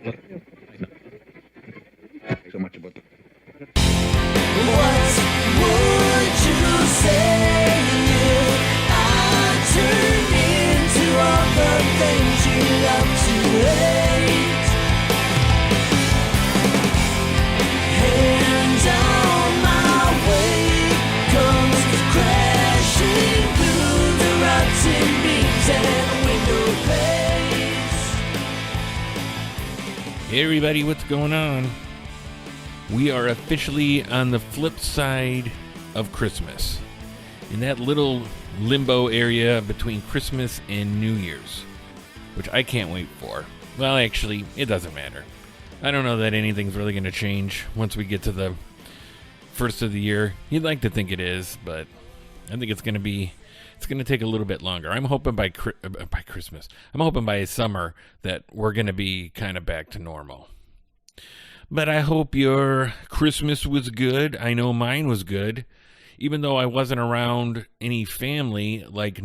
So much about the... What would you say if I turned into all the things you love to hate? And on my way comes crashing through the rotten beams and window panes. Hey everybody, what's going on? We are officially on the flip side of Christmas, in that little limbo area between Christmas and New Year's, which I can't wait for. Well, actually, it doesn't matter. I don't know that anything's really going to change once we get to the first of the year. You'd like to think it is, but I think it's going to take a little bit longer. I'm hoping by Christmas, I'm hoping by summer that we're going to be kind of back to normal. But I hope your Christmas was good. I know mine was good. Even though I wasn't around any family like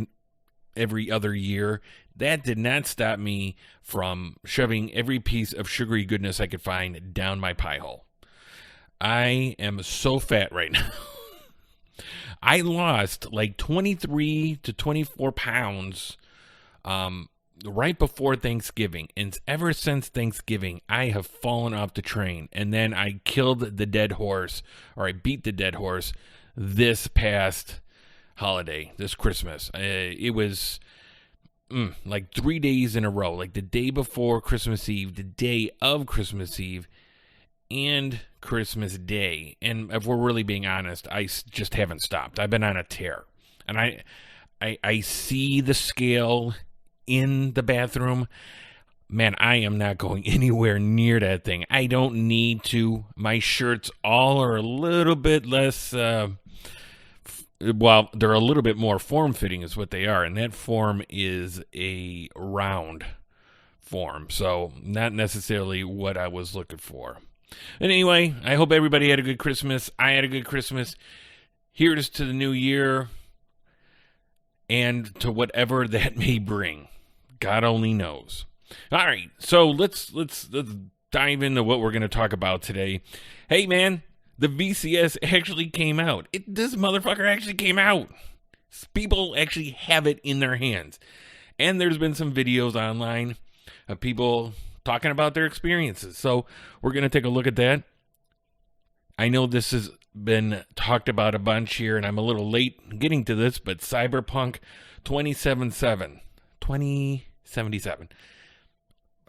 every other year, that did not stop me from shoving every piece of sugary goodness I could find down my pie hole. I am so fat right now. I lost like 23 to 24 pounds right before Thanksgiving, and ever since Thanksgiving I have fallen off the train. And then I killed the dead horse, or I beat the dead horse this past holiday, this Christmas. It was like 3 days in a row, like the day before Christmas Eve, the day of Christmas Eve, and Christmas Day. And if we're really being honest, I just haven't stopped. I've been on a tear, and I see the scale in the bathroom. Man, I am not going anywhere near that thing. I don't need to. My shirts all are a little bit less, they're a little bit more form-fitting is what they are, and that form is a round form, so not necessarily what I was looking for. And anyway, I hope everybody had a good Christmas. I had a good Christmas. Here's to the new year, and to whatever that may bring. God only knows. All right, so let's dive into what we're going to talk about today. Hey, man, the VCS actually came out. This motherfucker actually came out. People actually have it in their hands. And there's been some videos online of people talking about their experiences. So we're going to take a look at that. I know this has been talked about a bunch here, and I'm a little late getting to this, but Cyberpunk 2077.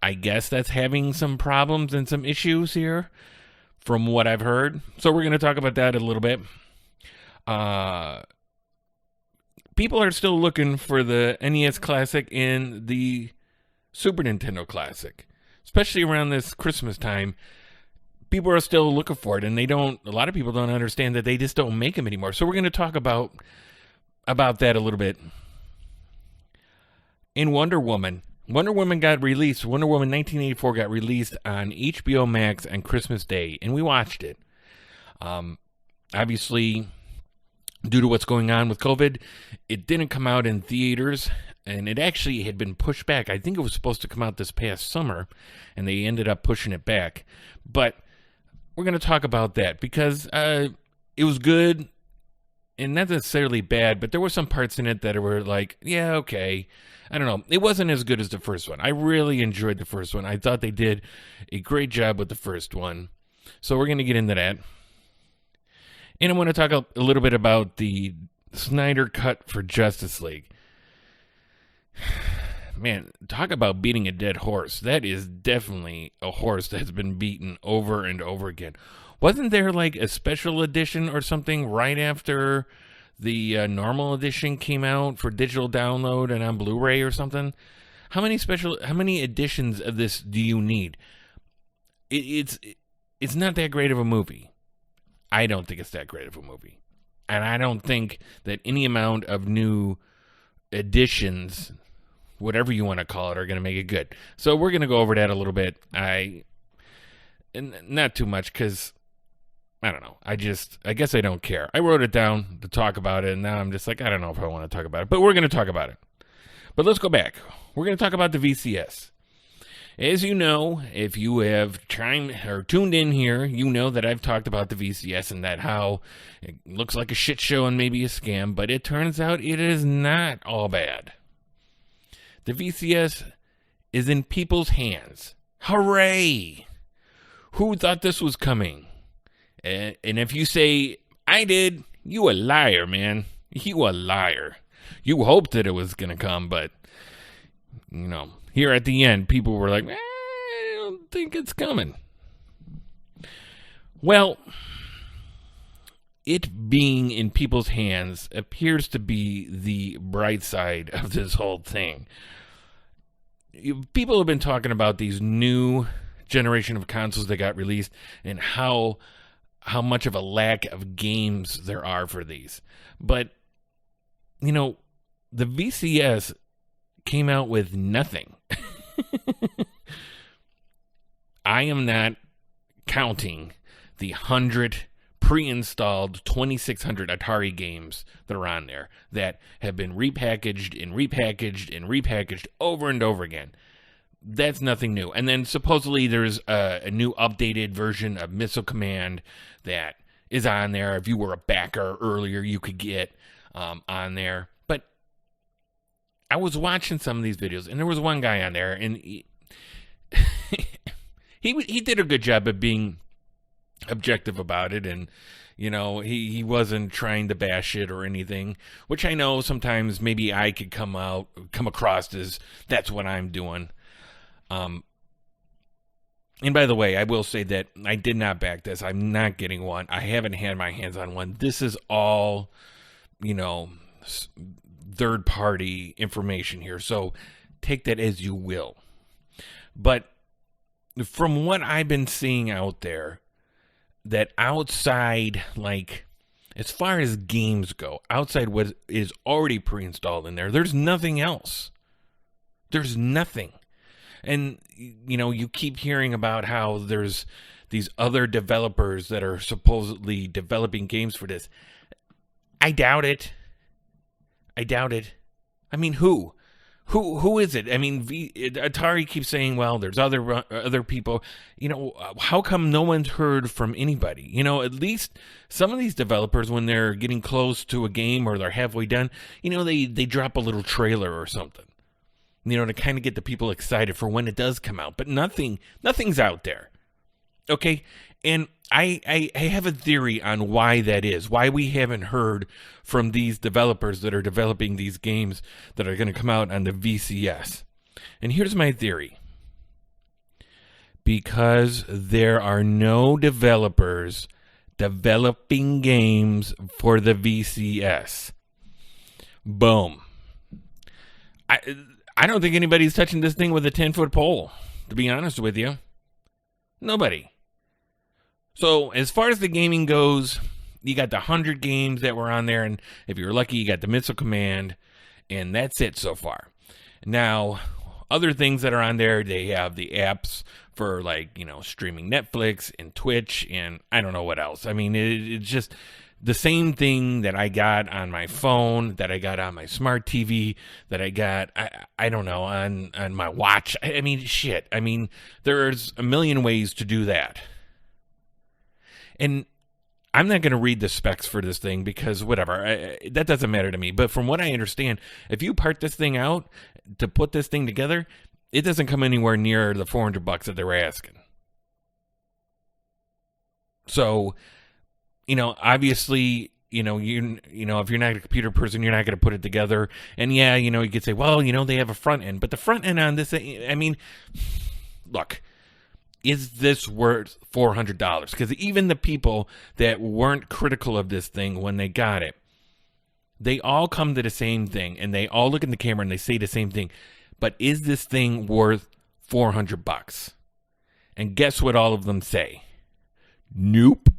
I guess that's having some problems and some issues here from what I've heard. So we're going to talk about that a little bit. People are still looking for the NES Classic and the Super Nintendo Classic, especially around this Christmas time. People are still looking for it, and a lot of people don't understand that they just don't make them anymore. So we're going to talk about that a little bit. In Wonder Woman got released. Wonder Woman 1984 got released on HBO Max on Christmas Day, and we watched it. Obviously, due to what's going on with COVID, it didn't come out in theaters, and it actually had been pushed back. I think it was supposed to come out this past summer, and they ended up pushing it back. But we're going to talk about that because it was good and not necessarily bad, but there were some parts in it that were like, yeah, okay. I don't know. It wasn't as good as the first one. I really enjoyed the first one. I thought they did a great job with the first one. So we're going to get into that. And I want to talk a little bit about the Snyder cut for Justice League. Man, talk about beating a dead horse. That is definitely a horse that's been beaten over and over again. Wasn't there like a special edition or something right after the normal edition came out for digital download and on Blu-ray or something? How many editions of this do you need? It's not that great of a movie. I don't think it's that great of a movie. And I don't think that any amount of new editions, whatever you want to call it, are going to make it good. So we're going to go over that a little bit. And not too much because I don't know. I guess I don't care. I wrote it down to talk about it, and now I'm just like, I don't know if I want to talk about it. But we're going to talk about it. But let's go back. We're going to talk about the VCS. As you know, if you have tuned in here, you know that I've talked about the VCS and that how it looks like a shit show and maybe a scam, but it turns out it is not all bad. The VCS is in people's hands. Hooray! Who thought this was coming? And if you say, I did, you a liar, man. You a liar. You hoped that it was going to come, but, here at the end, people were like, I don't think it's coming. Well, it being in people's hands appears to be the bright side of this whole thing. People have been talking about these new generation of consoles that got released and how much of a lack of games there are for these. But, the VCS came out with nothing. I am not counting the 100 pre-installed 2600 Atari games that are on there that have been repackaged and repackaged and repackaged over and over again. That's nothing new. And then supposedly there's a new updated version of Missile Command that is on there. If you were a backer earlier, you could get on there. But I was watching some of these videos, and there was one guy on there, and he did a good job of being objective about it, and he wasn't trying to bash it or anything, which I know sometimes maybe I could come across as that's what I'm doing. And by the way, I will say that I did not back this. I'm not getting one. I haven't had my hands on one. This is all, third-party information here. So take that as you will. But from what I've been seeing out there, that outside, as far as games go, outside what is already pre-installed in there, there's nothing else. There's nothing. And, you keep hearing about how there's these other developers that are supposedly developing games for this. I doubt it. I mean, who? Who is it? I mean, Atari keeps saying, well, there's other people. How come no one's heard from anybody? At least some of these developers, when they're getting close to a game or they're halfway done, they drop a little trailer or something. To kind of get the people excited for when it does come out. But nothing's out there. Okay? And I have a theory on why that is. Why we haven't heard from these developers that are developing these games that are going to come out on the VCS. And here's my theory. Because there are no developers developing games for the VCS. Boom. I don't think anybody's touching this thing with a 10-foot pole, to be honest with you. Nobody. So, as far as the gaming goes, you got the 100 games that were on there, and if you're lucky, you got the Missile Command, and that's it so far. Now, other things that are on there, they have the apps for, streaming Netflix and Twitch, and I don't know what else. I mean, it's just the same thing that I got on my phone, that I got on my smart TV, that I got, I don't know, on my watch. I mean, shit. I mean, there's a million ways to do that. And I'm not going to read the specs for this thing because whatever, that doesn't matter to me. But from what I understand, if you part this thing out to put this thing together, it doesn't come anywhere near the $400 that they were asking. So, obviously, if you're not a computer person, you're not going to put it together. And yeah, you could say, well, they have a front end, but the front end on this, I mean, look, is this worth $400? Because even the people that weren't critical of this thing when they got it, they all come to the same thing, and they all look in the camera and they say the same thing. But is this thing worth $400? And guess what all of them say? Nope.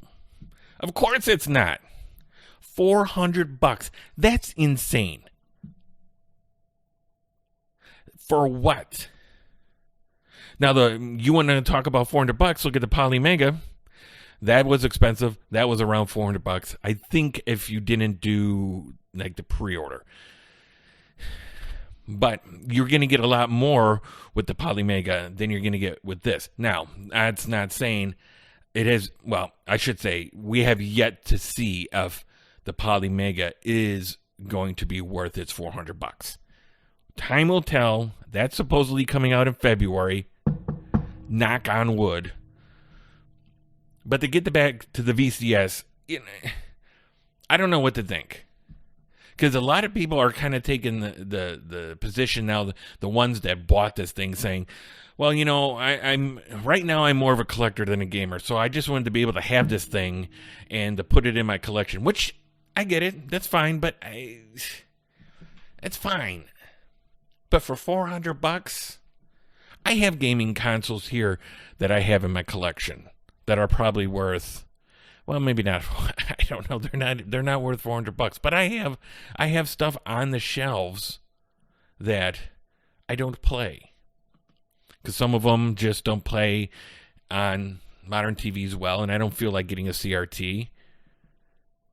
Of course it's not. $400. That's insane. For what? Now, you want to talk about $400? Look at the Poly Mega. That was expensive. That was around $400. I think if you didn't do the pre-order. But you're going to get a lot more with the Polymega than you're going to get with this. Now, that's not saying it has, well, I should say we have yet to see if the Polymega is going to be worth its $400. Time will tell. That's supposedly coming out in February. Knock on wood. But to get back to the VCS, I don't know what to think. Because a lot of people are kind of taking the position now, the ones that bought this thing, saying, well, I'm right now I'm more of a collector than a gamer, so I just wanted to be able to have this thing and to put it in my collection, which I get it. That's fine, but it's fine. But for $400, I have gaming consoles here that I have in my collection that are probably worth, well, maybe not. I don't know. They're not worth $400. But I have stuff on the shelves that I don't play because some of them just don't play on modern TVs well, and I don't feel like getting a CRT.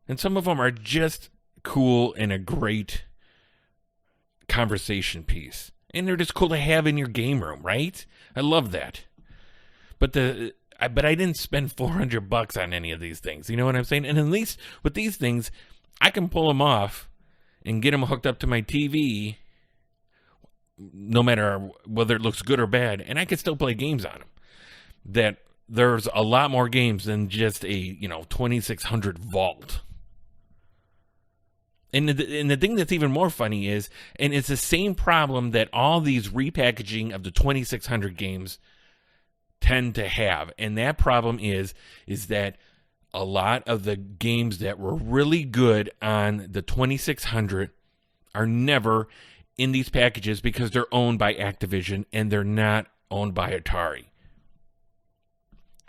And some of them are just cool and a great conversation piece, and they're just cool to have in your game room, right? I love that. But I didn't spend $400 on any of these things. You know what I'm saying? And at least with these things, I can pull them off and get them hooked up to my TV, no matter whether it looks good or bad, and I can still play games on them. That there's a lot more games than just a 2600 vault. And the thing that's even more funny is, and it's the same problem that all these repackaging of the 2600 games tend to have, and that problem is that a lot of the games that were really good on the 2600 are never in these packages because they're owned by Activision and they're not owned by Atari.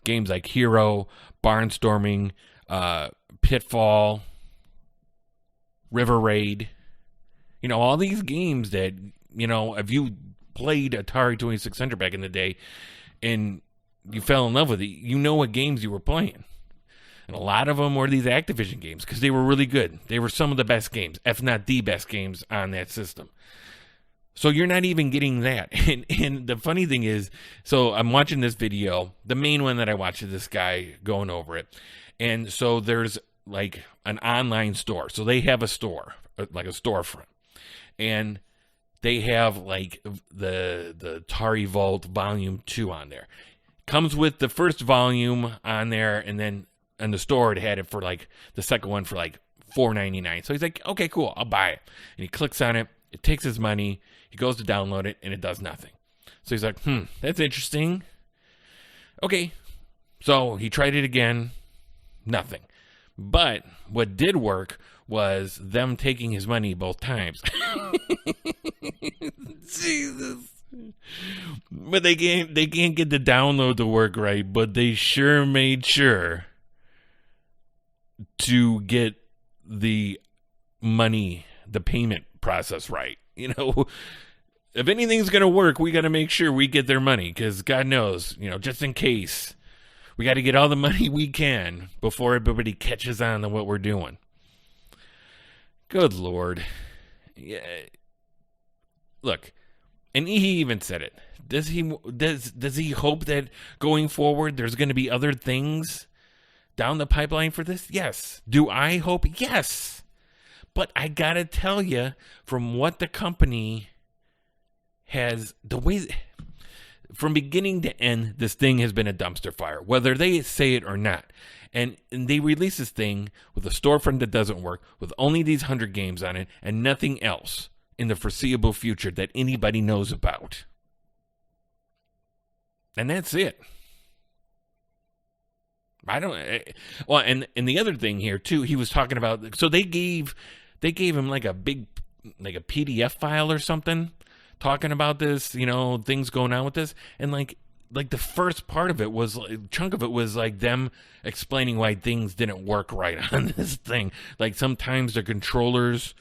Games like Hero, Barnstorming, Pitfall, River Raid, all these games that, if you played Atari 2600 back in the day and you fell in love with it, you know what games you were playing. And a lot of them were these Activision games because they were really good. They were some of the best games, if not the best games on that system. So you're not even getting that. And the funny thing is, so I'm watching this video, the main one that I watched is this guy going over it. And so there's like an online store. So they have a store, like a storefront. And they have like the Atari Vault Volume 2 on there. Comes with the first volume on there, and then in the store it had it for like the second one for like $4.99. So he's like, okay, cool, I'll buy it. And he clicks on it, it takes his money, he goes to download it, and it does nothing. So he's like, that's interesting. Okay. So he tried it again, nothing. But what did work was them taking his money both times. Jesus. But they can't get the download to work right, but they sure made sure to get the money, the payment process right. If anything's going to work, we got to make sure we get their money because God knows, just in case, we got to get all the money we can before everybody catches on to what we're doing. Good Lord. Yeah. Look, and he even said it. Does he hope that going forward there's going to be other things down the pipeline for this? Yes. Do I hope? Yes. But I got to tell you, from what the company has, the way, from beginning to end, this thing has been a dumpster fire, whether they say it or not. And they release this thing with a storefront that doesn't work, with only these 100 games on it, and nothing else in the foreseeable future that anybody knows about. And that's it. Well, and the other thing here too, he was talking about, so they gave him like a PDF file or something talking about this, things going on with this, and like the first part of it was, chunk of it was like them explaining why things didn't work right on this thing. Like sometimes the controllers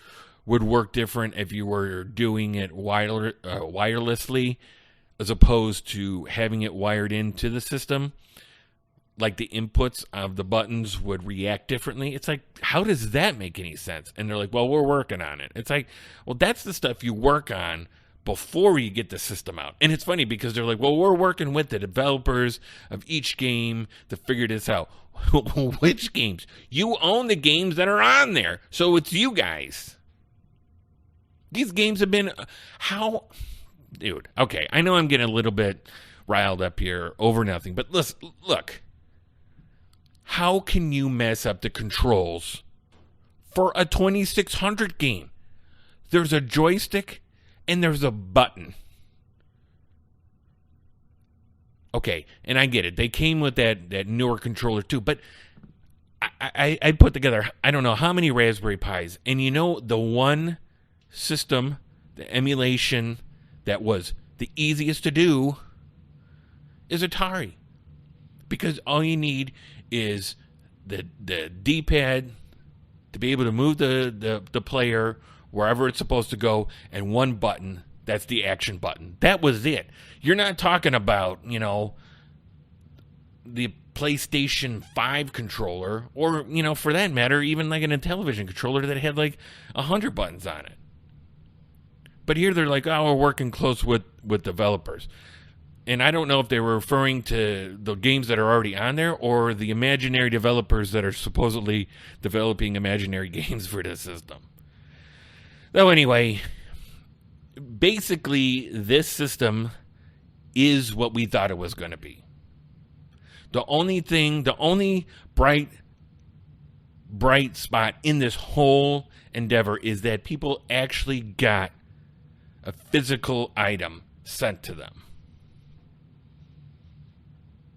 would work different if you were doing it wirelessly as opposed to having it wired into the system. like the inputs of the buttons would react differently. It's like, how does that make any sense? And they're like, well, we're working on it. It's like, well, that's the stuff you work on before you get the system out. And it's funny because they're like, well, we're working with the developers of each game to figure this out. Which games? You own the games that are on there. So it's you guys. These games have been, how, dude, okay, I know I'm getting a little bit riled up here over nothing, but listen, look, how can you mess up the controls for a 2600 game? There's a joystick and there's a button. Okay, and I get it. They came with that newer controller too, but I put together, I don't know how many Raspberry Pis, and you know the one system, the emulation that was the easiest to do is Atari. Because all you need is the D-pad to be able to move the player wherever it's supposed to go, and one button, that's the action button. That was it. You're not talking about, you know, the PlayStation 5 controller, or, you know, for that matter, even like an Intellivision controller that had like 100 buttons on it. But here they're like, oh, we're working close with developers. And I don't know if they were referring to the games that are already on there or the imaginary developers that are supposedly developing imaginary games for this system. So anyway, basically this system is what we thought it was going to be. The only bright spot in this whole endeavor is that people actually got a physical item sent to them.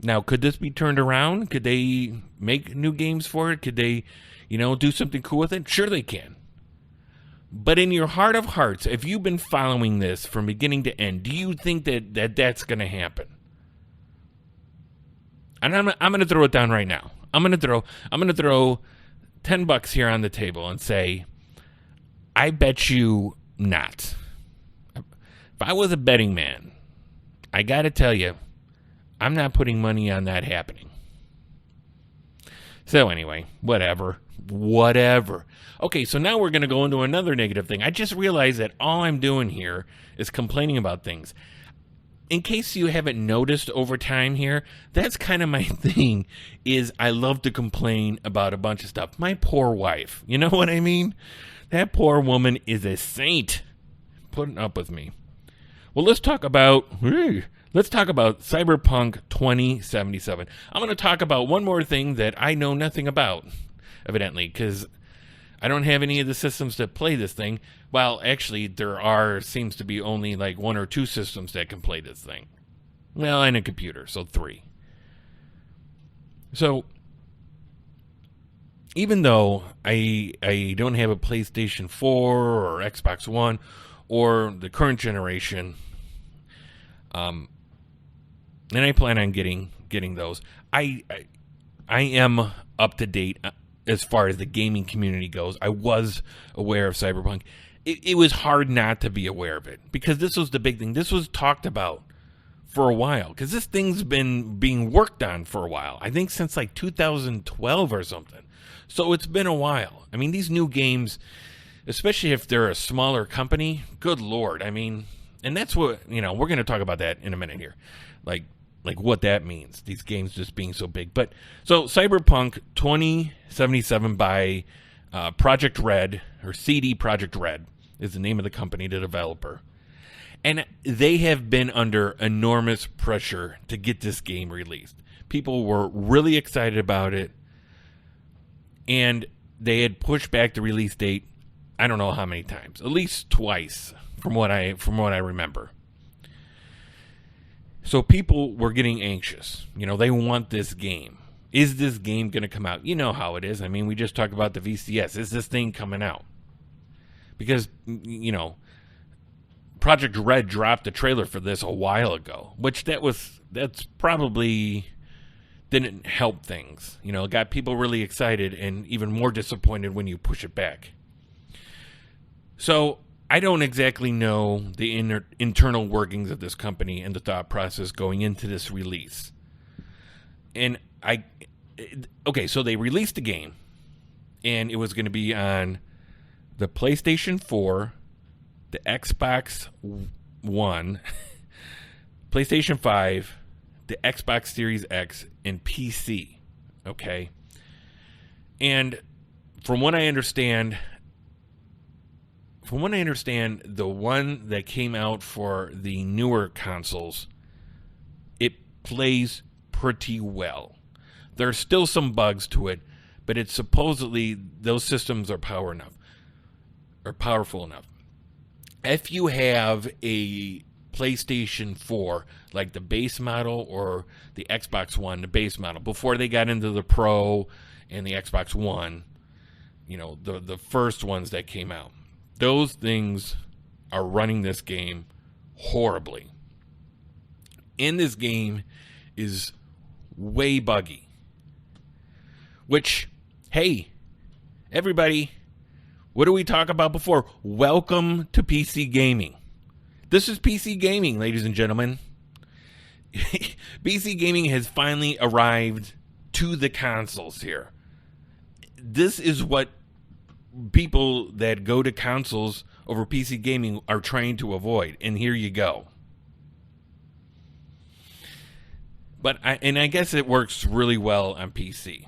Now, could this be turned around? Could they make new games for it? Could they, you know, do something cool with it? Sure they can. But in your heart of hearts, if you've been following this from beginning to end, do you think that that's going to happen? And I'm going to throw it down right now. I'm going to throw $10 here on the table and say, I bet you not. If I was a betting man, I got to tell you, I'm not putting money on that happening. So anyway, whatever. Okay, so now we're going to go into another negative thing. I just realized that all I'm doing here is complaining about things. In case you haven't noticed over time here, that's kind of my thing, is I love to complain about a bunch of stuff. My poor wife, you know what I mean? That poor woman is a saint putting up with me. Well, let's talk about Cyberpunk 2077. I'm going to talk about one more thing that I know nothing about, evidently, because I don't have any of the systems that play this thing. Well, actually, seems to be only like 1 or 2 systems that can play this thing. Well, and a computer, so 3. So, even though I don't have a PlayStation 4 or Xbox One or the current generation, and I plan on getting those, I am up to date as far as the gaming community goes. I was aware of Cyberpunk. It was hard not to be aware of it, because this was the big thing. This was talked about for a while, because this thing's been being worked on for a while. I think since like 2012 or something. So it's been a while. I mean, these new games, especially if they're a smaller company, good Lord. I mean, and that's what, you know, we're going to talk about that in a minute here. Like what that means, these games just being so big. But so Cyberpunk 2077 by Project Red, or CD Projekt Red is the name of the company, the developer. And they have been under enormous pressure to get this game released. People were really excited about it, and they had pushed back the release date, I don't know how many times, at least twice from what I remember. So people were getting anxious. You know, they want this game. Is this game going to come out? You know how it is. I mean, we just talked about the VCS. Is this thing coming out? Because, you know, Project Red dropped the trailer for this a while ago, which that's probably didn't help things. You know, it got people really excited and even more disappointed when you push it back. So I don't exactly know the internal workings of this company and the thought process going into this release. And okay, so they released the game, and it was going to be on the PlayStation 4, the Xbox One, PlayStation 5, the Xbox Series X, and PC. Okay, and from what I understand, the one that came out for the newer consoles, it plays pretty well. There's still some bugs to it, but it's supposedly those systems are powerful enough. If you have a PlayStation 4, like the base model, or the Xbox One, the base model, before they got into the Pro and the Xbox One, the first ones that came out, those things are running this game horribly. And this game is way buggy. Which, hey, everybody, what did we talk about before? Welcome to PC gaming. This is PC gaming, ladies and gentlemen. PC gaming has finally arrived to the consoles here. This is what people that go to consoles over PC gaming are trying to avoid, and here you go. But I guess it works really well on PC.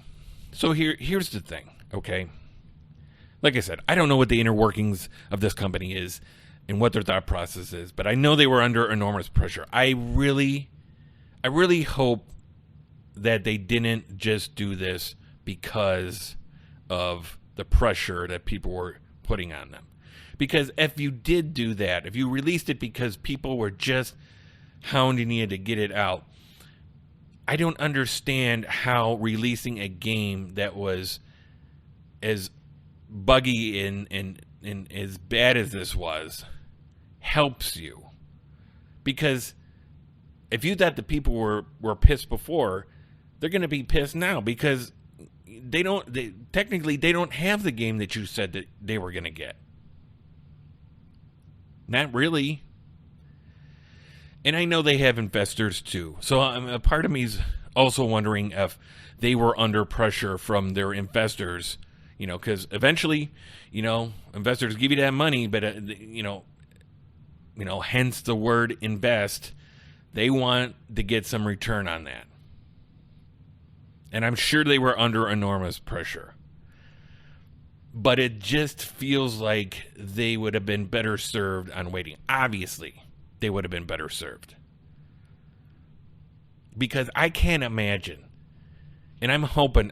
So here's the thing, okay? Like I said, I don't know what the inner workings of this company is and what their thought process is, but I know they were under enormous pressure. I really hope that they didn't just do this because of the pressure that people were putting on them. Because if you did do that, if you released it because people were just hounding you to get it out, I don't understand how releasing a game that was as buggy and as bad as this was helps you. Because if you thought the people were pissed before, they're going to be pissed now, because they don't have the game that you said that they were going to get. Not really. And I know they have investors too. So a part of me is also wondering if they were under pressure from their investors, because eventually, investors give you that money, but hence the word invest. They want to get some return on that. And I'm sure they were under enormous pressure. But it just feels like they would have been better served on waiting. Obviously, they would have been better served. Because I can't imagine, and I'm hoping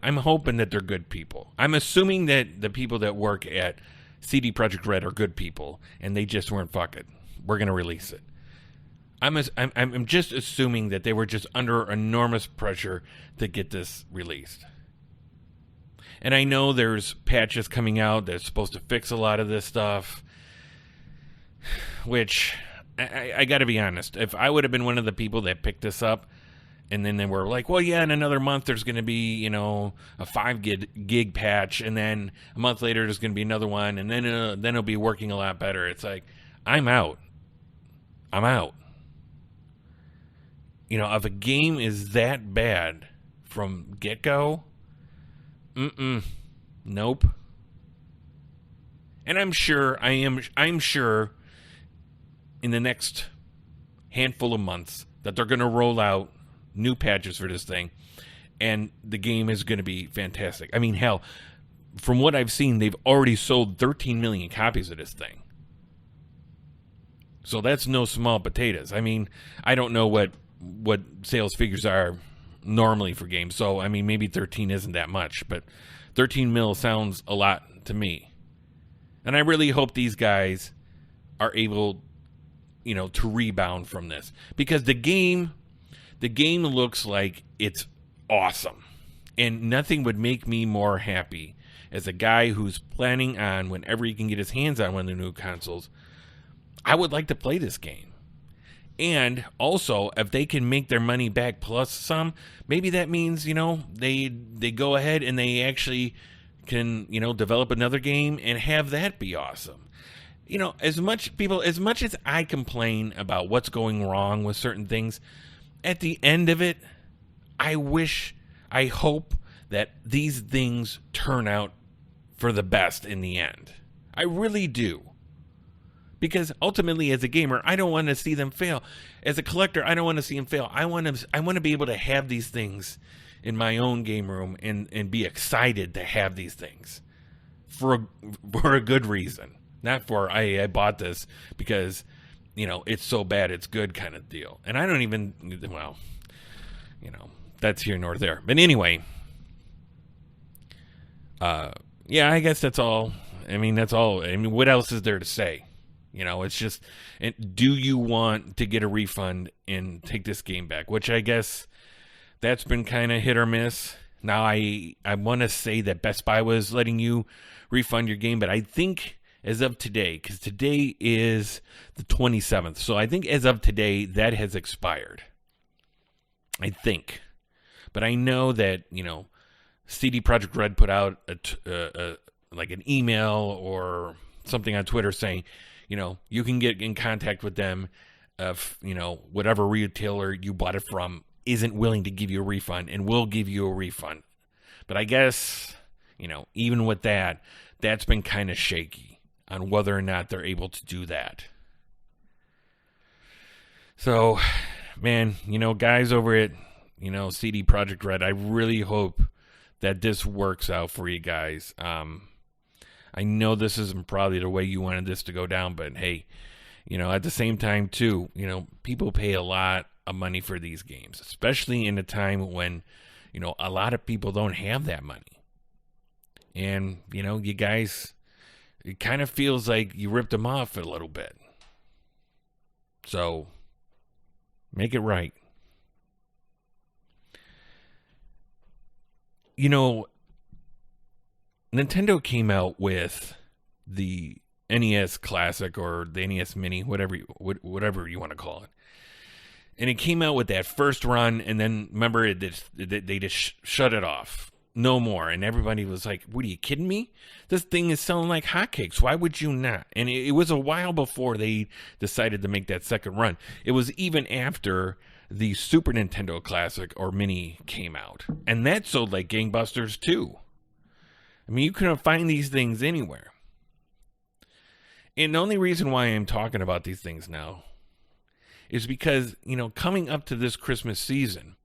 that they're good people. I'm assuming that the people that work at CD Projekt Red are good people, and they just weren't, fuck it, we're going to release it. I'm just assuming that they were just under enormous pressure to get this released. And I know there's patches coming out that's supposed to fix a lot of this stuff, which I got to be honest. If I would have been one of the people that picked this up, and then they were like, well, yeah, in another month there's going to be, a 5 gig patch, and then a month later there's going to be another one, and then it'll be working a lot better. It's like, I'm out. If a game is that bad from get-go, nope. And I'm sure in the next handful of months that they're going to roll out new patches for this thing, and the game is going to be fantastic. I mean, hell, from what I've seen, they've already sold 13 million copies of this thing. So that's no small potatoes. I mean, I don't know what sales figures are normally for games. So, I mean, maybe 13 isn't that much, but 13 mil sounds a lot to me. And I really hope these guys are able, to rebound from this, because the game looks like it's awesome, and nothing would make me more happy as a guy who's planning on, whenever he can get his hands on one of the new consoles, I would like to play this game. And also, if they can make their money back plus some, maybe that means, they go ahead and they actually can, develop another game and have that be awesome. As much as I complain about what's going wrong with certain things, at the end of it, I wish I hope that these things turn out for the best in the end. I really do. Because ultimately, as a gamer, I don't want to see them fail. As a collector, I don't want to see them fail. I want to be able to have these things in my own game room and be excited to have these things for a good reason. Not for, I bought this because, it's so bad it's good kind of deal. And I don't even, that's here nor there. But anyway, yeah, I guess that's all. That's all. What else is there to say? It's just, do you want to get a refund and take this game back? Which I guess that's been kind of hit or miss. Now, I want to say that Best Buy was letting you refund your game, but I think as of today, because today is the 27th, so I think as of today, that has expired. I think. But I know that, CD Projekt Red put out like an email or something on Twitter saying, you can get in contact with them if, whatever retailer you bought it from isn't willing to give you a refund, and will give you a refund. But I guess, even with that, that's been kind of shaky on whether or not they're able to do that. So, man, guys over at, CD Projekt Red, I really hope that this works out for you guys. I know this isn't probably the way you wanted this to go down, but hey, at the same time too, people pay a lot of money for these games, especially in a time when, a lot of people don't have that money. And, you guys, it kind of feels like you ripped them off a little bit. So, make it right. Nintendo came out with the NES Classic or the NES Mini, whatever you want to call it. And it came out with that first run, and then, remember, they just shut it off. No more. And everybody was like, what, are you kidding me? This thing is selling like hotcakes. Why would you not? And it was a while before they decided to make that second run. It was even after the Super Nintendo Classic or Mini came out. And that sold like gangbusters, too. You couldn't find these things anywhere. And the only reason why I'm talking about these things now is because, coming up to this Christmas season,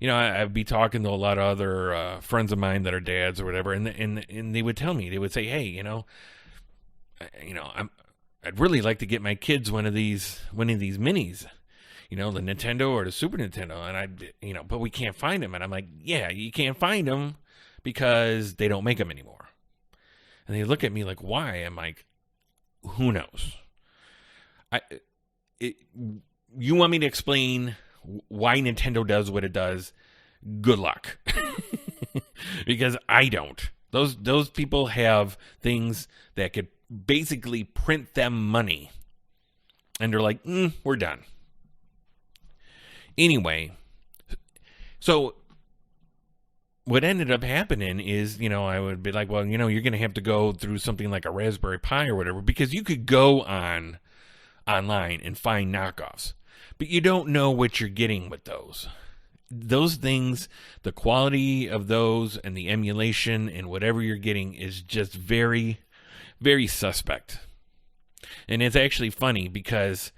I'd be talking to a lot of other friends of mine that are dads or whatever, and they would tell me, they would say, hey, I'd really like to get my kids one of these minis, the Nintendo or the Super Nintendo, and but we can't find them. And I'm like, yeah, you can't find them because they don't make them anymore. And they look at me like, why? I'm like, who knows? You want me to explain why Nintendo does what it does? Good luck. Because I don't. Those people have things that could basically print them money. And they're like, we're done. Anyway, so what ended up happening is, I would be like, well, you're going to have to go through something like a Raspberry Pi or whatever, because you could go online and find knockoffs, but you don't know what you're getting with those. Those things, the quality of those and the emulation and whatever you're getting is just very, very suspect. And it's actually funny because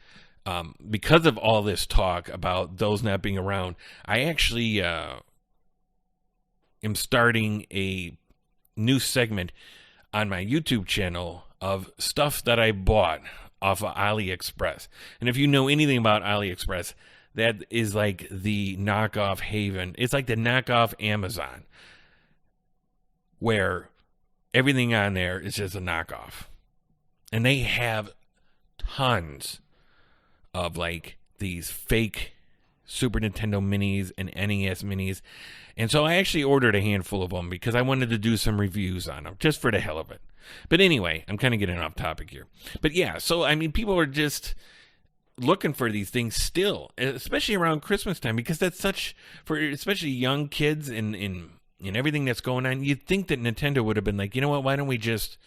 of all this talk about those not being around, I actually am starting a new segment on my YouTube channel of stuff that I bought off of AliExpress. And if you know anything about AliExpress, that is like the knockoff haven. It's like the knockoff Amazon, where everything on there is just a knockoff. And they have tons of like these fake Super Nintendo minis and NES minis. And so I actually ordered a handful of them because I wanted to do some reviews on them, just for the hell of it. But anyway, I'm kind of getting off topic here. But yeah, so people are just looking for these things still, especially around Christmas time, because that's such, for especially young kids and everything that's going on. You'd think that Nintendo would have been like, you know what, why don't we just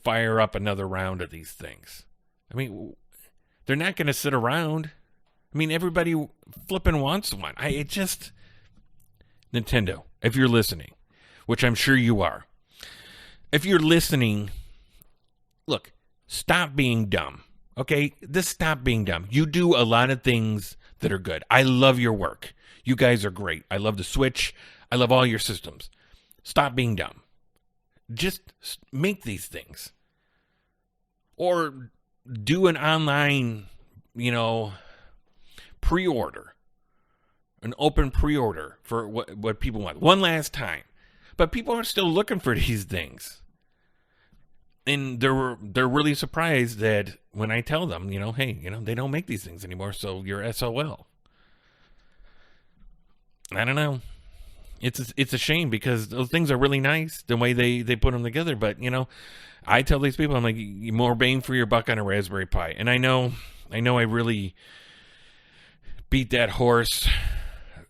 fire up another round of these things? They're not going to sit around. Everybody flipping wants one. Nintendo, if you're listening, which I'm sure you are, if you're listening, look, stop being dumb, okay? Just stop being dumb. You do a lot of things that are good. I love your work. You guys are great. I love the Switch. I love all your systems. Stop being dumb. Just make these things. Or do an online, pre-order. An open pre-order for what people want. One last time. But people are still looking for these things. And they're really surprised that when I tell them, hey, they don't make these things anymore, so you're SOL. I don't know. It's a shame because those things are really nice the way they put them together. But I tell these people, I'm like, you're more bang for your buck on a Raspberry Pi. And I know I really beat that horse,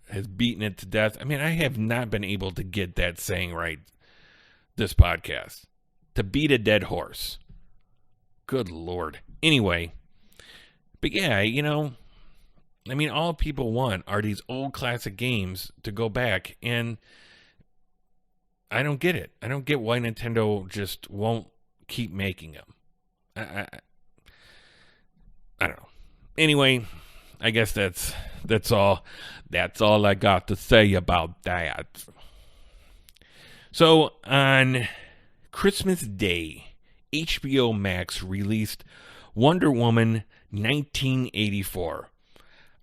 has beaten it to death. I mean, I have not been able to get that saying right this podcast. To beat a dead horse. Good Lord. Anyway, but yeah, all people want are these old classic games to go back, and I don't get it. I don't get why Nintendo just won't keep making them. I don't know. Anyway, I guess that's all. That's all I got to say about that. So on Christmas Day, HBO Max released Wonder Woman 1984.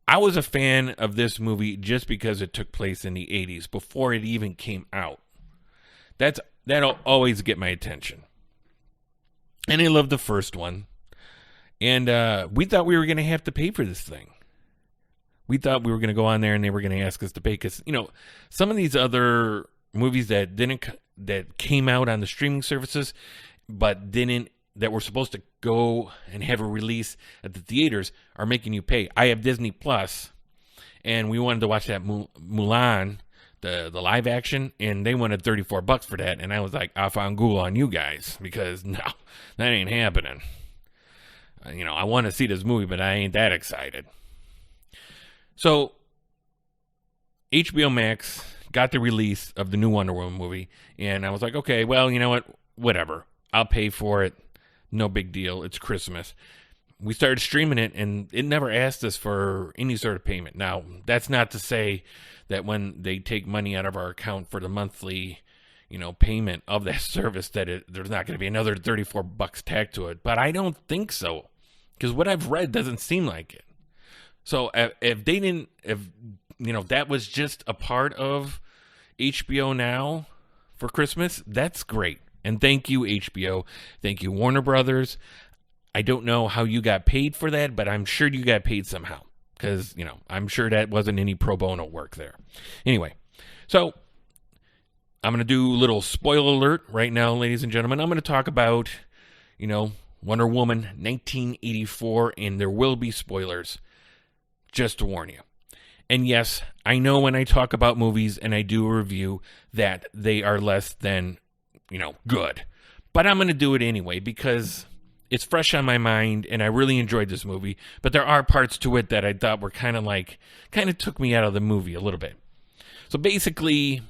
I was a fan of this movie just because it took place in the 80s, before it even came out. That'll always get my attention. And I love the first one. And we thought we were going to have to pay for this thing. We thought we were going to go on there and they were going to ask us to pay. Because, some of these other movies that came out on the streaming services, but that were supposed to go and have a release at the theaters, are making you pay. I have Disney Plus, and we wanted to watch that Mulan, the live action, and they wanted $34 for that. And I was like, I found Google on you guys, because no, that ain't happening. I want to see this movie, but I ain't that excited. So HBO Max got the release of the new Wonder Woman movie, and I was like, okay, well, you know what? Whatever. I'll pay for it. No big deal. It's Christmas. We started streaming it, and it never asked us for any sort of payment. Now, that's not to say that when they take money out of our account for the monthly, payment of that service, that there's not going to be another $34 tacked to it. But I don't think so, because what I've read doesn't seem like it. So if that was just a part of HBO Now for Christmas, that's great. And thank you, HBO. Thank you, Warner Brothers. I don't know how you got paid for that, but I'm sure you got paid somehow. Because, I'm sure that wasn't any pro bono work there. Anyway, so I'm going to do a little spoiler alert right now, ladies and gentlemen. I'm going to talk about, Wonder Woman 1984, and there will be spoilers, just to warn you. And yes, I know when I talk about movies and I do a review that they are less than, good. But I'm going to do it anyway because it's fresh on my mind and I really enjoyed this movie. But there are parts to it that I thought were kind of took me out of the movie a little bit. So basically,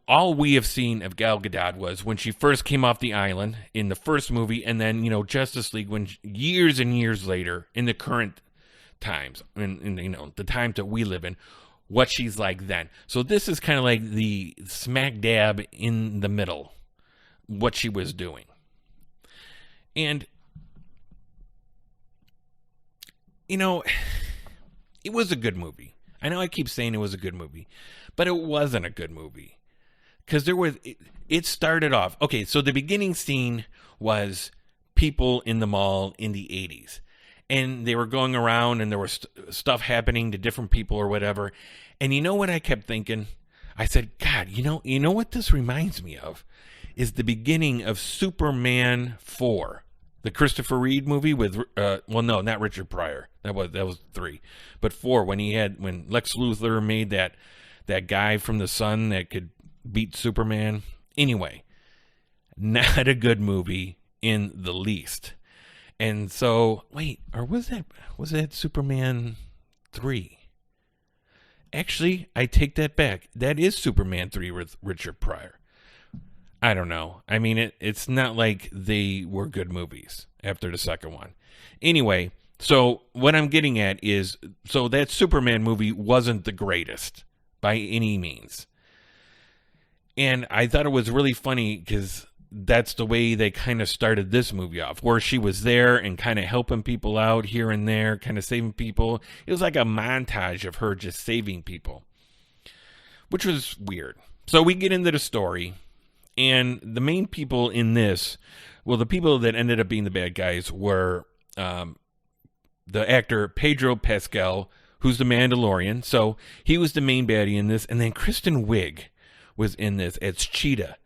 all we have seen of Gal Gadot was when she first came off the island in the first movie, and then, Justice League when years and years later in the current times, in the times that we live in, what she's like then. So this is kind of like the smack dab in the middle, what she was doing. And, it was a good movie. I know I keep saying it was a good movie, but it wasn't a good movie. Because it started off, okay, so the beginning scene was people in the mall in the 80s. And they were going around and there was stuff happening to different people or whatever. And you know what I kept thinking? I said, God, you know what this reminds me of? Is the beginning of Superman 4. The Christopher Reeve movie with, no, not Richard Pryor. That was 3. But 4, when Lex Luthor made that guy from the sun that could beat Superman. Anyway, not a good movie in the least. And so, wait, or was that Superman 3? actually, I take that back. That is Superman 3 with Richard Pryor. I don't know. I mean, it's not like they were good movies after the second one. Anyway, so what I'm getting at is, so that Superman movie wasn't the greatest by any means. And I thought it was really funny because that's the way they kind of started this movie off, where she was there and kind of helping people out here and there, kind of saving people. It was like a montage of her just saving people, which was weird. So we get into the story, and the main people in this, well, the people that ended up being the bad guys were the actor Pedro Pascal, who's the Mandalorian. So he was the main baddie in this. And then Kristen Wiig was in this as Cheetah.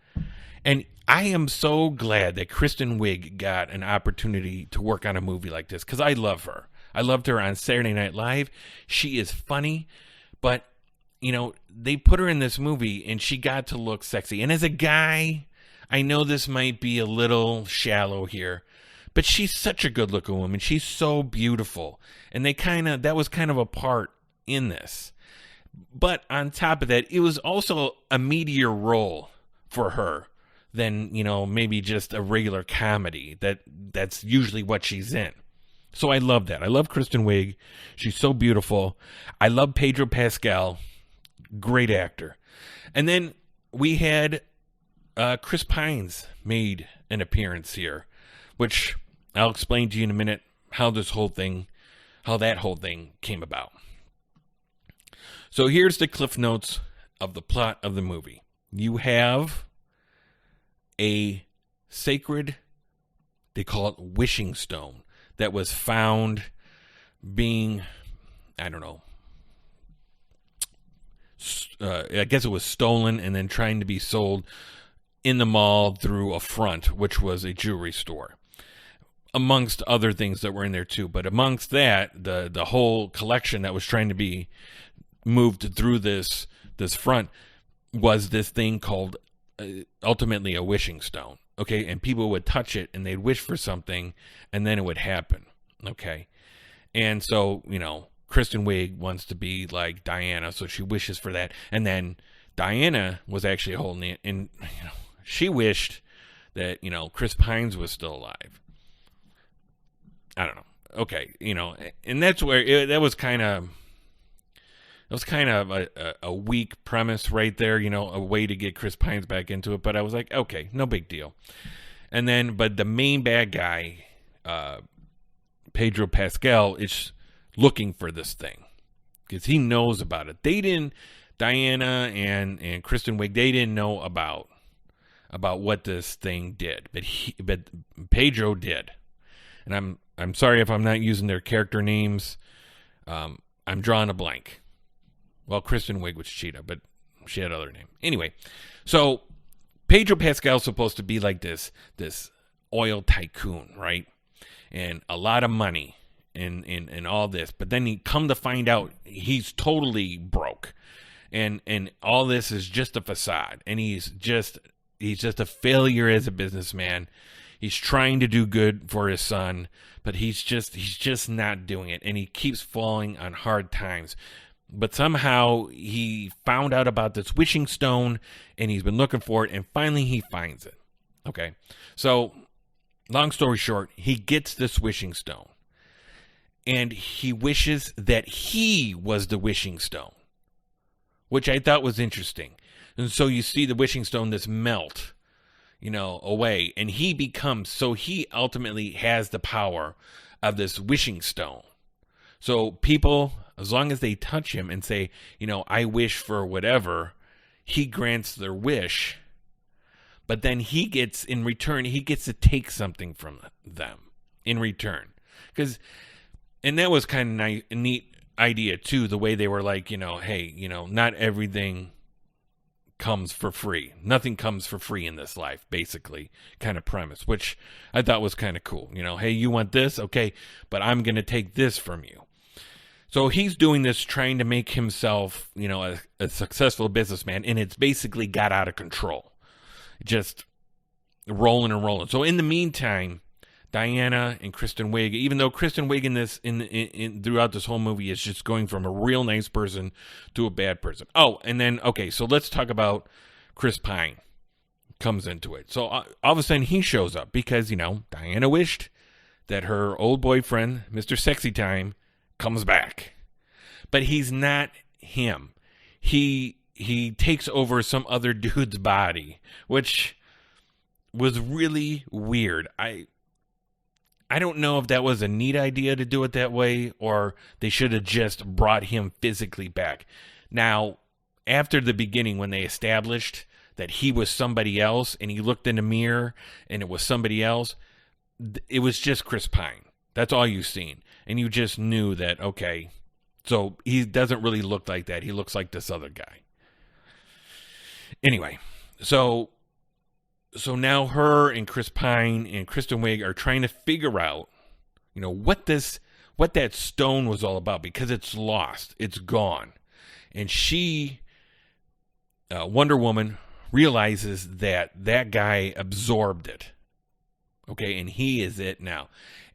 And I am so glad that Kristen Wiig got an opportunity to work on a movie like this, because I love her. I loved her on Saturday Night Live. She is funny, but, you know, they put her in this movie and she got to look sexy. And as a guy, I know this might be a little shallow here, but she's such a good looking woman. She's so beautiful. And that was kind of a part in this. But on top of that, it was also a meatier role for her than, you know, maybe just a regular comedy that's usually what she's in. So I love that. I love Kristen Wiig. She's so beautiful. I love Pedro Pascal. Great actor. And then we had Chris Pines made an appearance here, which I'll explain to you in a minute how that whole thing came about. So here's the cliff notes of the plot of the movie. You have a sacred, they call it wishing stone, that was found being, I don't know, I guess it was stolen and then trying to be sold in the mall through a front, which was a jewelry store, amongst other things that were in there too. But amongst that, the whole collection that was trying to be moved through this front was this thing called ultimately a wishing stone. Okay, and people would touch it and they'd wish for something and then it would happen. Okay, and so, you know, Kristen Wiig wants to be like Diana, so she wishes for that. And then Diana was actually holding it, and, you know, she wished that, you know, Chris Pines was still alive. I don't know. Okay, you know, and that's where that was kind of a weak premise right there, you know, a way to get Chris Pines back into it. But I was like, okay, no big deal. And then, but the main bad guy, Pedro Pascal, is looking for this thing because he knows about it. Diana and Kristen Wiig, they didn't know about what this thing did, but Pedro did. And I'm sorry if I'm not using their character names. I'm drawing a blank. Well, Kristen Wiig was Cheetah, but she had other name. Anyway, so Pedro Pascal's supposed to be like this oil tycoon, right? And a lot of money and all this. But then he come to find out he's totally broke. And all this is just a facade. And he's just a failure as a businessman. He's trying to do good for his son, but he's just not doing it. And he keeps falling on hard times. But somehow he found out about this wishing stone, and he's been looking for it, and finally he finds it. Okay, so long story short, he gets this wishing stone, and he wishes that he was the wishing stone, which I thought was interesting. And so you see the wishing stone, this melt, you know, away, and he ultimately has the power of this wishing stone. So people, as long as they touch him and say, you know, I wish for whatever, he grants their wish. But then he gets to take something from them in return. And that was kind of a neat idea too, the way they were like, you know, hey, you know, not everything comes for free. Nothing comes for free in this life, basically, kind of premise, which I thought was kind of cool. You know, hey, you want this? Okay, but I'm going to take this from you. So he's doing this trying to make himself, you know, a successful businessman, and it's basically got out of control. Just rolling and rolling. So in the meantime, Diana and Kristen Wiig, even though Kristen Wiig in this in throughout this whole movie is just going from a real nice person to a bad person. Oh, and then okay, so let's talk about Chris Pine comes into it. So all of a sudden he shows up because, Diana wished that her old boyfriend, Mr. Sexy Time, comes back. But he's not him. He takes over some other dude's body, which was really weird. I don't know if that was a neat idea to do it that way, or they should have just brought him physically back. Now, after the beginning, when they established that he was somebody else, and he looked in the mirror, and it was somebody else, it was just Chris Pine. That's all you've seen. And you just knew that, okay, so he doesn't really look like that. He looks like this other guy. Anyway, so now her and Chris Pine and Kristen Wiig are trying to figure out, what that stone was all about, because it's lost, it's gone, and she, Wonder Woman, realizes that guy absorbed it. Okay, and he is it now.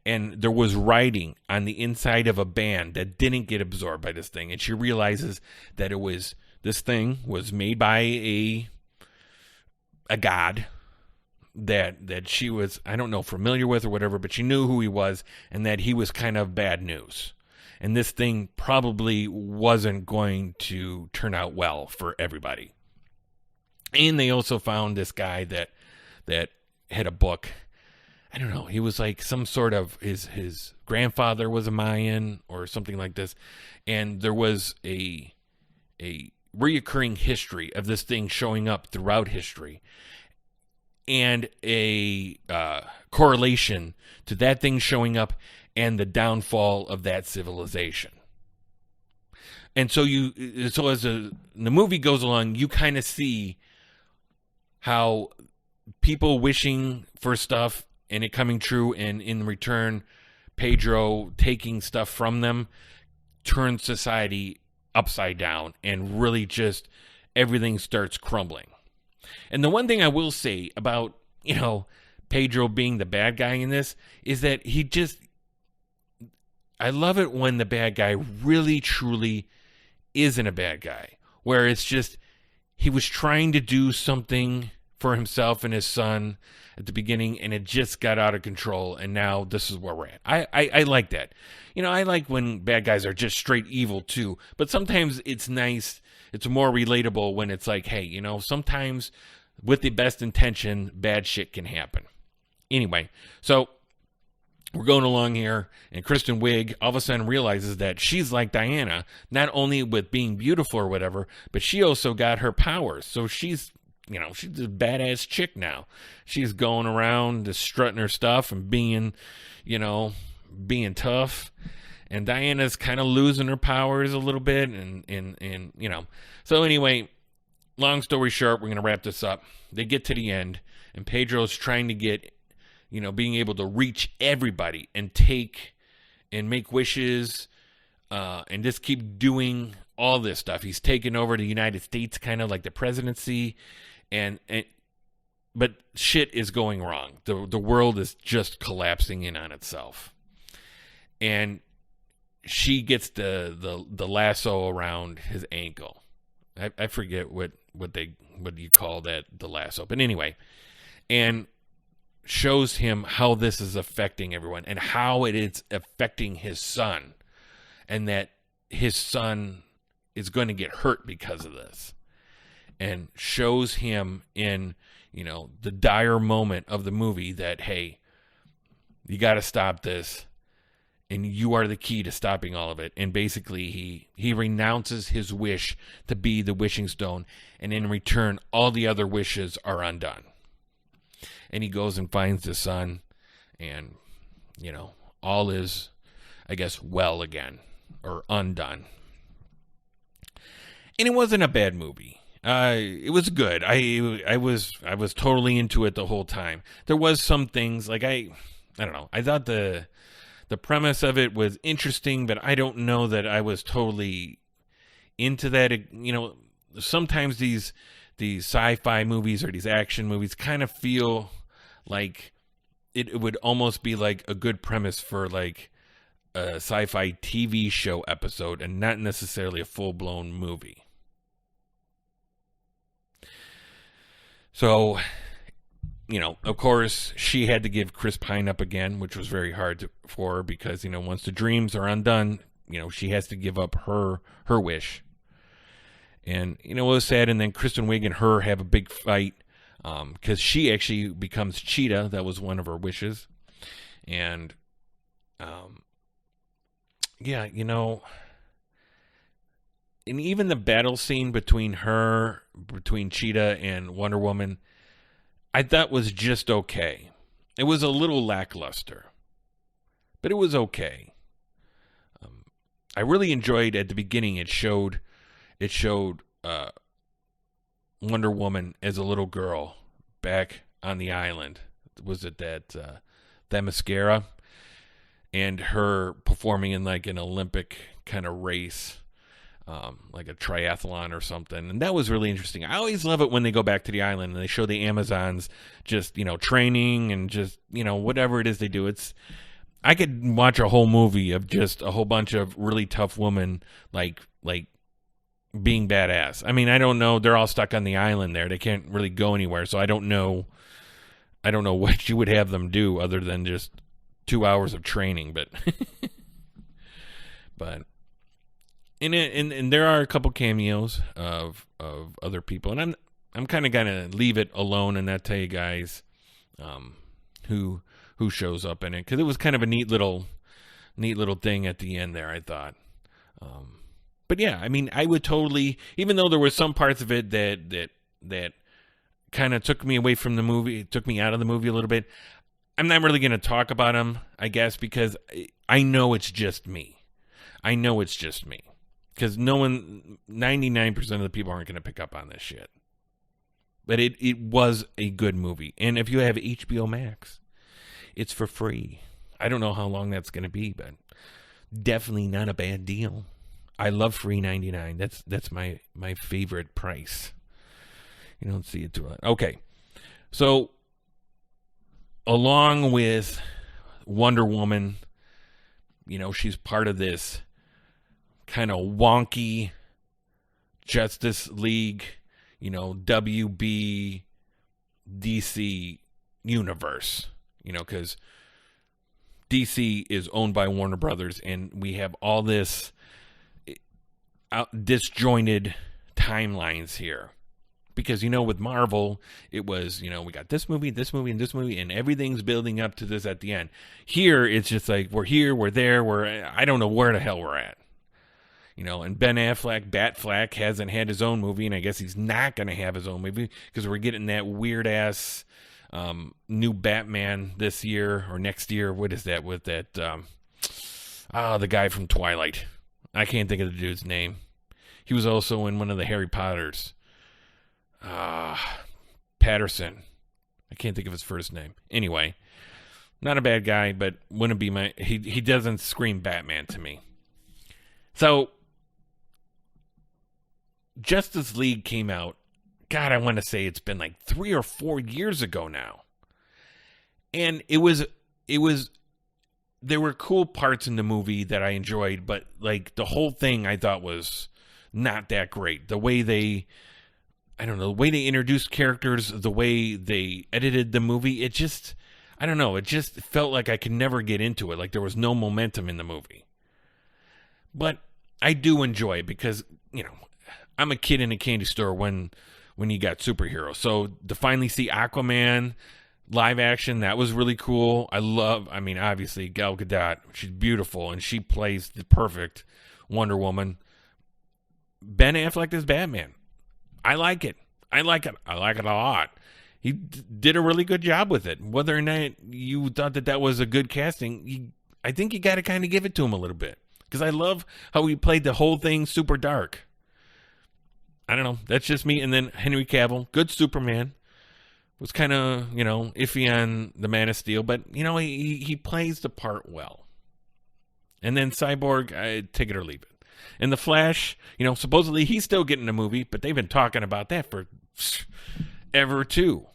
And there was writing on the inside of a band that didn't get absorbed by this thing, and she realizes that this thing was made by a god that she was, I don't know, familiar with or whatever, but she knew who he was, and that he was kind of bad news. And this thing probably wasn't going to turn out well for everybody. And they also found this guy that had a book. I don't know, he was like some sort of, his grandfather was a Mayan or something like this. And there was a reoccurring history of this thing showing up throughout history, and a correlation to that thing showing up and the downfall of that civilization. And so as the movie goes along, you kind of see how people wishing for stuff and it coming true, and in return, Pedro taking stuff from them, turns society upside down, and really just everything starts crumbling. And the one thing I will say about, Pedro being the bad guy in this is that I love it when the bad guy really, truly isn't a bad guy, where it's just, he was trying to do something for himself and his son at the beginning, and it just got out of control, and now this is where we're at. I like that. I like when bad guys are just straight evil too, but sometimes it's nice, it's more relatable when it's like, hey, sometimes with the best intention, bad shit can happen. Anyway, so we're going along here, and Kristen Wiig all of a sudden realizes that she's like Diana, not only with being beautiful or whatever, but she also got her powers. So she's she's a badass chick now. She's going around just strutting her stuff and being tough. And Diana's kind of losing her powers a little bit. And So anyway, long story short, we're going to wrap this up. They get to the end, and Pedro's trying to get, being able to reach everybody and take and make wishes and just keep doing all this stuff. He's taken over the United States, kind of like the presidency. But shit is going wrong. The world is just collapsing in on itself. And she gets the lasso around his ankle. I forget what you call that, the lasso. But anyway, and shows him how this is affecting everyone and how it is affecting his son, and that his son is going to get hurt because of this. And shows him in, the dire moment of the movie that, hey, you got to stop this, and you are the key to stopping all of it. And basically, he renounces his wish to be the wishing stone, and in return, all the other wishes are undone. And he goes and finds the son, and, all is, I guess, well again, or undone. And it wasn't a bad movie. It was good. I was totally into it the whole time. There was some things like I don't know. I thought the premise of it was interesting, but I don't know that I was totally into that. Sometimes these sci-fi movies or these action movies kind of feel like it would almost be like a good premise for like a sci-fi TV show episode and not necessarily a full-blown movie. So, of course, she had to give Chris Pine up again, which was very hard for her because, once the dreams are undone, she has to give up her wish. And, it was sad. And then Kristen Wiig and her have a big fight because she actually becomes Cheetah. That was one of her wishes. And, yeah, and even the battle scene between Cheetah and Wonder Woman, I thought was just okay. It was a little lackluster, but it was okay. I really enjoyed at the beginning. It showed Wonder Woman as a little girl back on the island. Was it that Themyscira? And her performing in like an Olympic kind of race, like a triathlon or something. And that was really interesting. I always love it when they go back to the island and they show the Amazons just, training and just, whatever it is they do. I could watch a whole movie of just a whole bunch of really tough women like being badass. I mean, I don't know. They're all stuck on the island there. They can't really go anywhere. So I don't know what you would have them do other than just 2 hours of training, but and there are a couple cameos of other people, and I'm kind of gonna leave it alone and not tell you guys who shows up in it, because it was kind of a neat little thing at the end there, I thought. But yeah, I mean, I would totally, even though there were some parts of it that kind of took me away from the movie, took me out of the movie a little bit. I'm not really going to talk about them, I guess, because I know it's just me. Because 99% of the people aren't going to pick up on this shit. But it was a good movie. And if you have HBO Max, it's for free. I don't know how long that's going to be, but definitely not a bad deal. I love free 99. That's my favorite price. You don't see it too much. Okay. So, along with Wonder Woman, she's part of this kind of wonky Justice League, WB DC universe, because DC is owned by Warner Brothers, and we have all this disjointed timelines here. Because, with Marvel, it was, we got this movie, and this movie, and everything's building up to this at the end. Here, it's just like, we're here, we're there, I don't know where the hell we're at. And Ben Affleck, Batfleck, hasn't had his own movie, and I guess he's not going to have his own movie, because we're getting that weird-ass new Batman this year, or next year. What is that, with that, the guy from Twilight. I can't think of the dude's name. He was also in one of the Harry Potters. Patterson. I can't think of his first name. Anyway, not a bad guy, but wouldn't be he doesn't scream Batman to me. So, Justice League came out. God, I want to say it's been like 3 or 4 years ago now. And there were cool parts in the movie that I enjoyed, but like the whole thing I thought was not that great. The way they introduced characters, the way they edited the movie, it just felt like I could never get into it. Like there was no momentum in the movie. But I do enjoy it because, I'm a kid in a candy store when you got superheroes. So to finally see Aquaman live action, that was really cool. Obviously Gal Gadot, she's beautiful and she plays the perfect Wonder Woman. Ben Affleck is Batman. I like it a lot. He did a really good job with it. Whether or not you thought that was a good casting, I think you got to kind of give it to him a little bit. Because I love how he played the whole thing super dark. I don't know. That's just me. And then Henry Cavill, good Superman. Was kind of, iffy on the Man of Steel. But, he plays the part well. And then Cyborg, take it or leave it. And The Flash, supposedly he's still getting a movie, but they've been talking about that for ever too.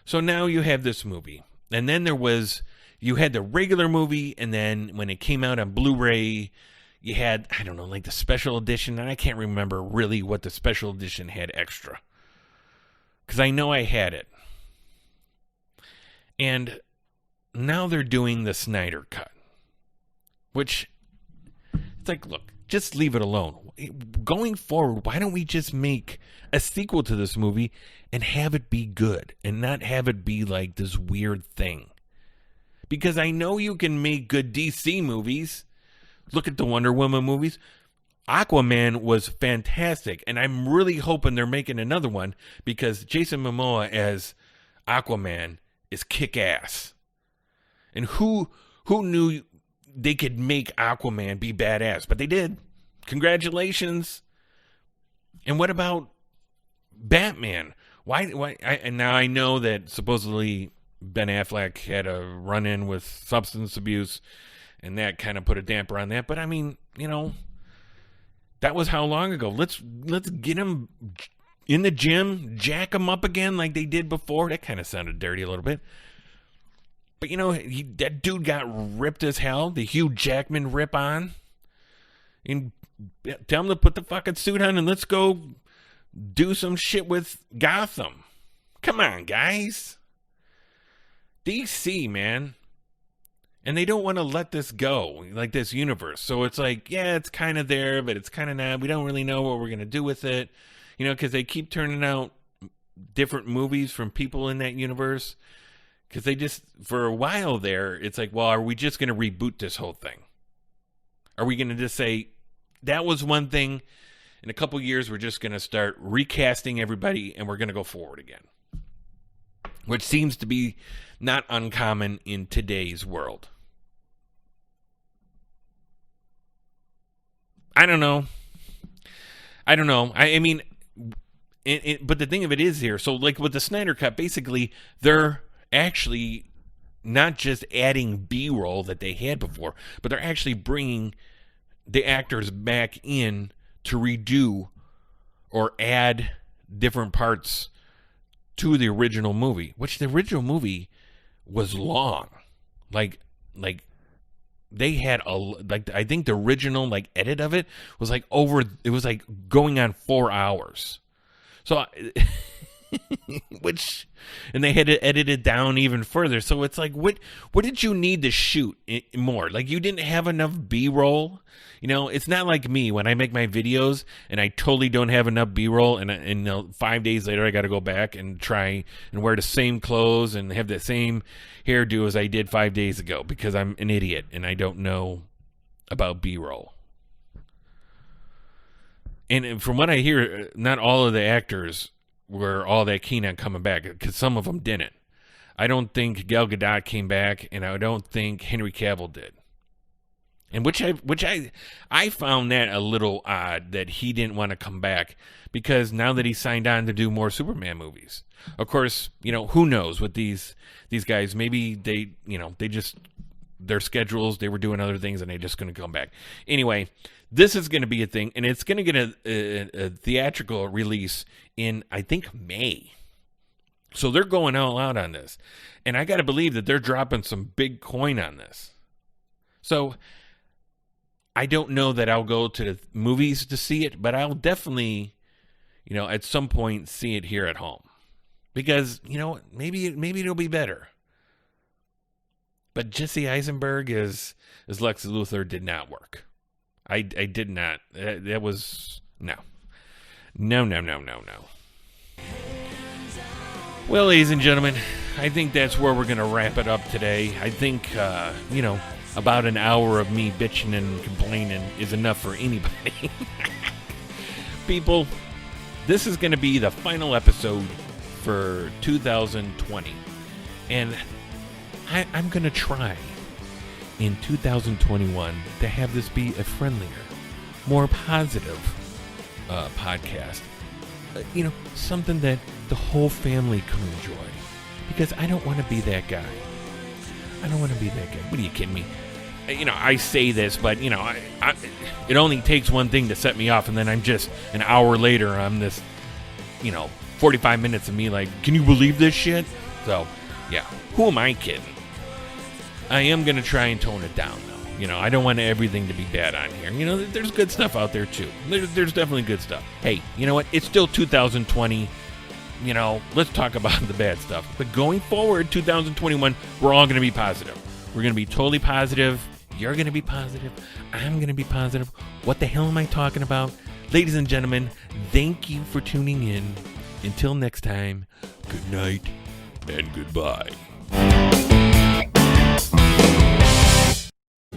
So now you have this movie. And then you had the regular movie, and then when it came out on Blu-ray, you had, I don't know, like the special edition, and I can't remember really what the special edition had extra. Because I know I had it. And now they're doing the Snyder cut. Which, it's like, look, just leave it alone. Going forward, why don't we just make a sequel to this movie and have it be good and not have it be like this weird thing? Because I know you can make good DC movies. Look at the Wonder Woman movies. Aquaman was fantastic, and I'm really hoping they're making another one because Jason Momoa as Aquaman is kick-ass. And who knew they could make Aquaman be badass? But they did. Congratulations. And what about Batman? Why? And now I know that supposedly Ben Affleck had a run-in with substance abuse, and that kind of put a damper on that. But I mean, that was how long ago? Let's get him in the gym, jack him up again like they did before. That kind of sounded dirty a little bit. But that dude got ripped as hell. The Hugh Jackman rip on. And tell him to put the fucking suit on and let's go do some shit with Gotham. Come on, guys. DC, man. And they don't want to let this go, like this universe. So it's like, yeah, it's kind of there, but it's kind of not. We don't really know what we're going to do with it. Because they keep turning out different movies from people in that universe. Because they just, for a while there, it's like, well, are we just going to reboot this whole thing? Are we going to just say, that was one thing, in a couple years, we're just going to start recasting everybody, and we're going to go forward again? Which seems to be not uncommon in today's world. I don't know. I mean, but the thing of it is here, so like with the Snyder Cut, basically, they're actually not just adding B-roll that they had before, but they're actually bringing the actors back in to redo or add different parts to the original movie, which the original movie was long. Like they had I think the original edit of it was going on 4 hours. So and they had to edit it down even further. So it's like, what did you need to shoot more? Like, you didn't have enough B-roll. It's not like me when I make my videos and I totally don't have enough B-roll, and 5 days later I got to go back and try and wear the same clothes and have the same hairdo as I did 5 days ago because I'm an idiot and I don't know about B-roll. And from what I hear, not all of the actors were all that keen on coming back, because some of them didn't. I don't think Gal Gadot came back, and I don't think Henry Cavill did. And which I found that a little odd that he didn't want to come back, because now that he signed on to do more Superman movies. Of course, who knows with these guys? Maybe they just, their schedules, they were doing other things and they're just going to come back. Anyway, this is going to be a thing, and it's going to get a theatrical release in, I think, May. So they're going all out on this. And I got to believe that they're dropping some big coin on this. So I don't know that I'll go to the movies to see it, but I'll definitely, at some point see it here at home. Because, maybe it'll be better. But Jesse Eisenberg as Lex Luthor did not work. I did not. That was, no. No. Well, ladies and gentlemen, I think that's where we're going to wrap it up today. I think, about an hour of me bitching and complaining is enough for anybody. People, this is going to be the final episode for 2020. And I'm going to try in 2021 to have this be a friendlier, more positive podcast. Something that the whole family can enjoy. Because I don't want to be that guy. What are you kidding me? I say this, but, it only takes one thing to set me off, and then I'm just, an hour later, I'm this, 45 minutes of me like, can you believe this shit? So, Yeah, who am I kidding? I am going to try and tone it down, though. You know, I don't want everything to be bad on here. You know, there's good stuff out there, too. There's definitely good stuff. Hey, you know what? It's still 2020. You know, let's talk about the bad stuff. But going forward, 2021, we're all going to be positive. We're going to be totally positive. You're going to be positive. I'm going to be positive. What the hell am I talking about? Ladies and gentlemen, thank you for tuning in. Until next time, good night and goodbye.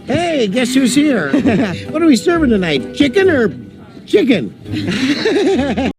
Hey, guess who's here? What are we serving tonight? Chicken or chicken?